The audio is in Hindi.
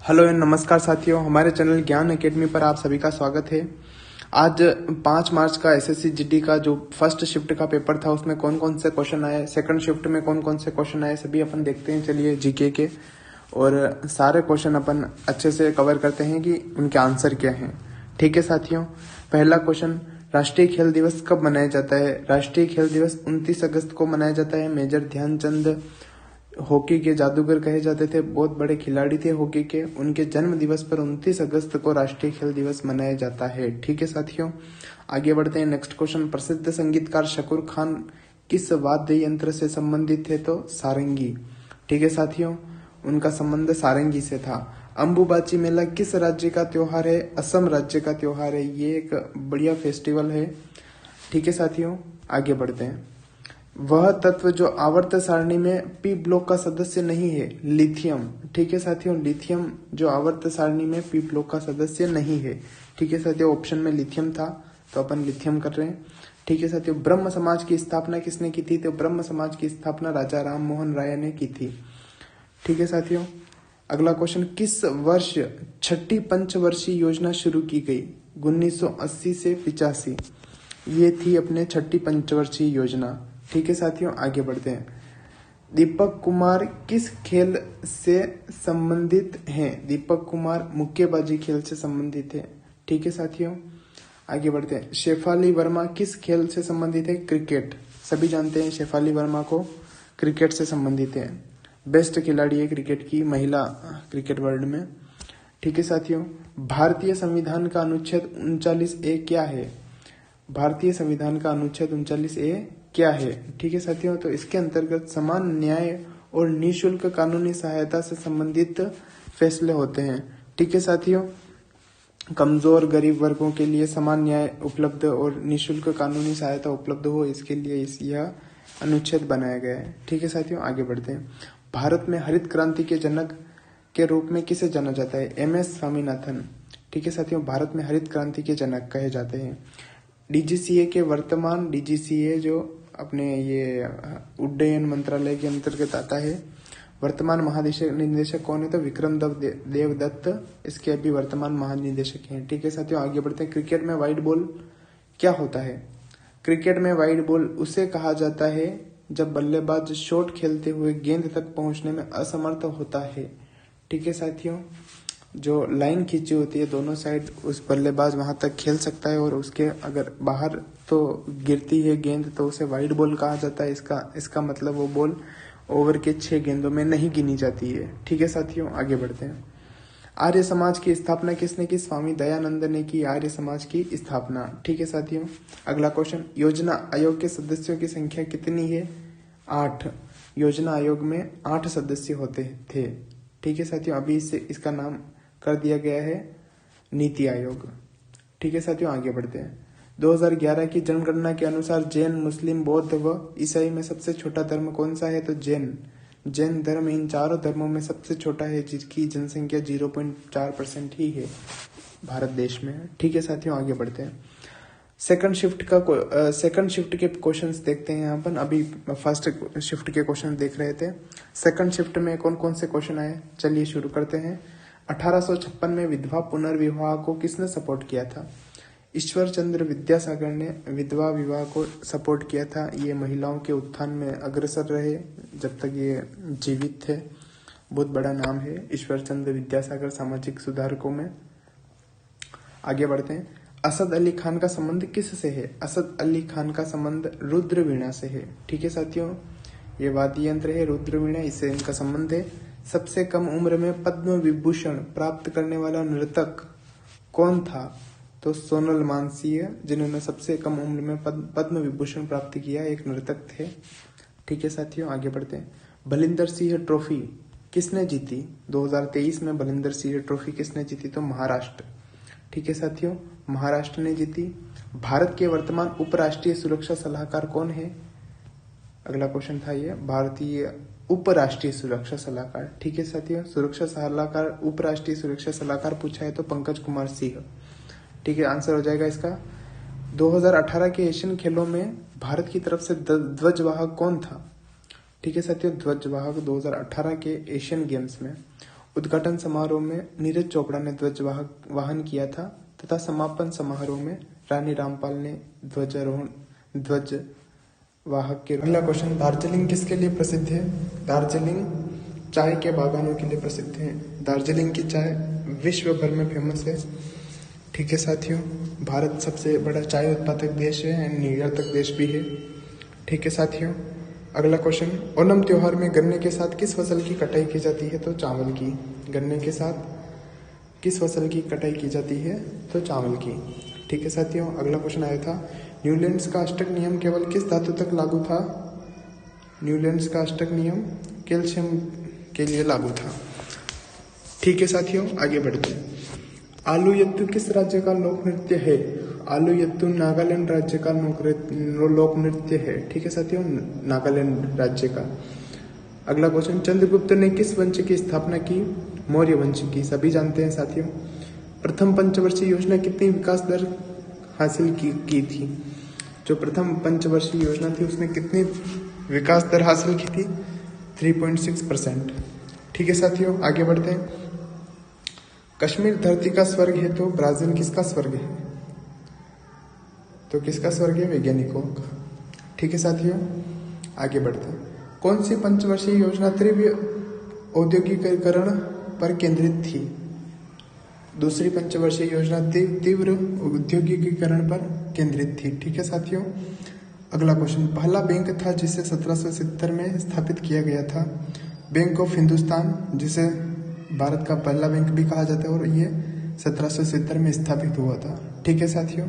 हेलो एंड नमस्कार साथियों, हमारे चैनल ज्ञान एकेडमी पर आप सभी का स्वागत है। आज 5 मार्च का एसएससी जीडी का जो फर्स्ट शिफ्ट का पेपर था उसमें कौन कौन से क्वेश्चन आए, सेकंड शिफ्ट में कौन कौन से क्वेश्चन आए, सभी अपन देखते हैं। चलिए जीके के और सारे क्वेश्चन अपन अच्छे से कवर करते हैं कि उनके आंसर क्या हैं। ठीक है साथियों, पहला क्वेश्चन, राष्ट्रीय खेल दिवस कब मनाया जाता है? राष्ट्रीय खेल दिवस 29 अगस्त को मनाया जाता है। मेजर ध्यानचंद हॉकी के जादूगर कहे जाते थे, बहुत बड़े खिलाड़ी थे हॉकी के। उनके जन्म दिवस पर 29 अगस्त को राष्ट्रीय खेल दिवस मनाया जाता है। ठीक है साथियों, आगे बढ़ते हैं। नेक्स्ट क्वेश्चन, प्रसिद्ध संगीतकार शकूर खान किस वाद्य यंत्र से संबंधित थे? तो सारंगी। ठीक है साथियों, उनका संबंध सारंगी से था। अंबुबाची मेला किस राज्य का त्योहार है? असम राज्य का त्योहार है। ये एक बढ़िया फेस्टिवल है। ठीक है साथियों, आगे बढ़ते हैं। वह तत्व जो आवर्त सारणी में पी ब्लॉक का सदस्य नहीं है? लिथियम। ठीक है साथियों, लिथियम जो आवर्त सारणी में पी ब्लॉक का सदस्य नहीं है। ठीक है साथियों, ऑप्शन में लिथियम था तो अपन लिथियम कर रहे हैं। ठीक है साथियों, ब्रह्म समाज की स्थापना किसने की थी? तो ब्रह्म समाज की स्थापना राजा राम मोहन राय ने की थी। ठीक है साथियों, अगला क्वेश्चन, किस वर्ष छठी पंचवर्षीय योजना शुरू की गई? 1980 से 85 ये थी अपने छठी पंचवर्षीय योजना। ठीक है साथियों, आगे बढ़ते हैं। दीपक कुमार किस खेल से संबंधित हैं? दीपक कुमार मुक्केबाजी खेल से संबंधित है। ठीक है साथियों, आगे बढ़ते हैं। शेफाली वर्मा किस खेल से संबंधित है? क्रिकेट। सभी जानते हैं शेफाली वर्मा को, क्रिकेट से संबंधित है। बेस्ट खिलाड़ी है क्रिकेट की, महिला क्रिकेट वर्ल्ड में। ठीक है साथियों, भारतीय संविधान का अनुच्छेद 39A क्या है? भारतीय संविधान का अनुच्छेद 39A क्या है? ठीक है साथियों, तो इसके अंतर्गत समान न्याय और निःशुल्क कानूनी सहायता से संबंधित फैसले होते हैं। ठीक है साथियों, कमजोर गरीब वर्गों के लिए समान न्याय उपलब्ध और निःशुल्क कानूनी सहायता उपलब्ध हो, इसके लिए यह अनुच्छेद बनाया गया है। ठीक है साथियों, आगे बढ़ते हैं। भारत में हरित क्रांति के जनक के रूप में किसे जाना जाता है? MS स्वामीनाथन। ठीक है साथियों, भारत में हरित क्रांति के जनक कहे जाते हैं। DGCA के वर्तमान, DGCA जो अपने ये उड्डयन मंत्रालय के अंतर्गत आता है, वर्तमान महानिदेशक कौन है? तो विक्रम देवदत्त इसके अभी वर्तमान महानिदेशक हैं। ठीक है साथियों, आगे बढ़ते हैं। क्रिकेट में वाइड बॉल क्या होता है? क्रिकेट में वाइड बॉल उसे कहा जाता है जब बल्लेबाज शॉट खेलते हुए गेंद तक पहुंचने में असमर्थ होता है। ठीक है साथियों, जो लाइन खींची होती है दोनों साइड, उस बल्लेबाज वहां तक खेल सकता है और उसके अगर बाहर तो गिरती है गेंद तो उसे वाइड बॉल कहा जाता है। इसका मतलब वो बॉल ओवर के 6 गेंदों में नहीं गिनी जाती है। ठीक है साथियों, आगे बढ़ते हैं। आर्य समाज की स्थापना किसने की? स्वामी दयानंद ने की आर्य समाज की स्थापना। ठीक है साथियों, अगला क्वेश्चन, योजना आयोग के सदस्यों की संख्या कितनी है? 8। योजना आयोग में 8 सदस्य होते थे। ठीक है साथियों, अभी इसका नाम कर दिया गया है नीति आयोग। ठीक है साथियों, आगे बढ़ते हैं। 2011 की जनगणना के अनुसार जैन, मुस्लिम, बौद्ध व ईसाई में सबसे छोटा धर्म कौन सा है? तो जैन धर्म इन चारों धर्मों में सबसे छोटा है, जिसकी जनसंख्या 0.4% ही है भारत देश में। ठीक है साथियों, आगे बढ़ते हैं। सेकंड शिफ्ट के क्वेश्चंस देखते हैं यहाँ पर। अभी फर्स्ट शिफ्ट के क्वेश्चन देख रहे थे, सेकंड शिफ्ट में कौन कौन से क्वेश्चन आए, चलिए शुरू करते हैं। 1856 में विधवा पुनर्विवाह को किसने सपोर्ट किया था? ईश्वर चंद्र विद्यासागर ने विधवा विवाह को सपोर्ट किया था। ये महिलाओं के उत्थान में अग्रसर रहे जब तक ये जीवित थे। बहुत बड़ा नाम है ईश्वर चंद्र विद्यासागर सामाजिक सुधारकों में। आगे बढ़ते हैं। असद अली खान का संबंध किससे है? असद अली खान का संबंध रुद्र वीणा से है। ठीक है साथियों, ये वाद्य यंत्र है रुद्र वीणा, इससे इनका संबंध है। सबसे कम उम्र में पद्म विभूषण प्राप्त करने वाला नर्तक कौन था? तो सोनल मानसिंह, जिन्होंने सबसे कम उम्र में पद्म विभूषण प्राप्त किया, एक नर्तक थे। ठीक है साथियों, आगे बढ़ते हैं। बलिंदर सिंह ट्रॉफी किसने जीती? 2023 में बलिंदर सिंह ट्रॉफी किसने जीती? तो महाराष्ट्र। ठीक है साथियों, महाराष्ट्र ने जीती। भारत के वर्तमान उपराष्ट्रीय सुरक्षा सलाहकार कौन है? अगला क्वेश्चन था ये, भारतीय उपराष्ट्रीय सुरक्षा सलाहकार। ठीक है साथियों, सुरक्षा सलाहकार, उपराष्ट्रीय सुरक्षा सलाहकार पूछा है तो पंकज कुमार सिंह। ठीक है, आंसर हो जाएगा इसका। 2018 के एशियन खेलों में भारत की तरफ से ध्वजवाहक कौन था? ठीक है साथियों, ध्वजवाहक 2018 के एशियन गेम्स में उद्घाटन समारोह में नीरज चोपड़ा ने ध्वज वाहन किया था तथा समापन समारोह में रानी रामपाल ने ध्वज वाहक के। अगला क्वेश्चन, दार्जिलिंग किसके लिए प्रसिद्ध है? दार्जिलिंग चाय के बागानों के लिए प्रसिद्ध है। दार्जिलिंग की चाय विश्व भर में फेमस है। ठीक है साथियों, भारत सबसे बड़ा चाय उत्पादक देश है एंड निर्यातक देश भी है। ठीक है साथियों, अगला क्वेश्चन, ओणम त्योहार में गन्ने के साथ किस फसल की कटाई की जाती है? तो चावल की। गन्ने के साथ किस फसल की कटाई की जाती है? तो चावल की। ठीक है साथियों, अगला क्वेश्चन आया था, न्यूलैंड्स का अष्टक नियम केवल किस धातु तक लागू था? न्यूलैंड्स का अष्टक नियम कैल्शियम के लिए लागू था। ठीक है साथियों, आगे बढ़ते हैं। आलू यत्तु किस राज्य का लोक नृत्य है? आलू यत्तु नागालैंड राज्य का लोक नृत्य है। ठीक है साथियों, नागालैंड राज्य का। अगला क्वेश्चन, चंद्रगुप्त ने किस वंश की स्थापना की? मौर्य वंश की। सभी जानते हैं साथियों। प्रथम पंचवर्षीय योजना कितनी विकास दर हासिल की थी? जो प्रथम पंचवर्षीय योजना थी उसने कितनी विकास दर हासिल की थी? 3.6%। ठीक है साथियों, आगे बढ़ते हैं। कश्मीर धरती का स्वर्ग है तो ब्राजील किसका स्वर्ग है? तो किसका स्वर्ग है? वैज्ञानिकों का। ठीक है साथियों, आगे बढ़ते हैं। कौन सी पंचवर्षीय योजना तीव्र औद्योगिकीकरण पर केंद्रित थी? दूसरी पंचवर्षीय योजना तीव्र औद्योगिकीकरण पर केंद्रित थी। ठीक है साथियों, अगला क्वेश्चन, पहला बैंक था जिसे 1770 में स्थापित किया गया था? बैंक ऑफ हिंदुस्तान, जिसे भारत का पहला बैंक भी कहा जाता है, और ये 1770 में स्थापित हुआ था। ठीक है साथियों।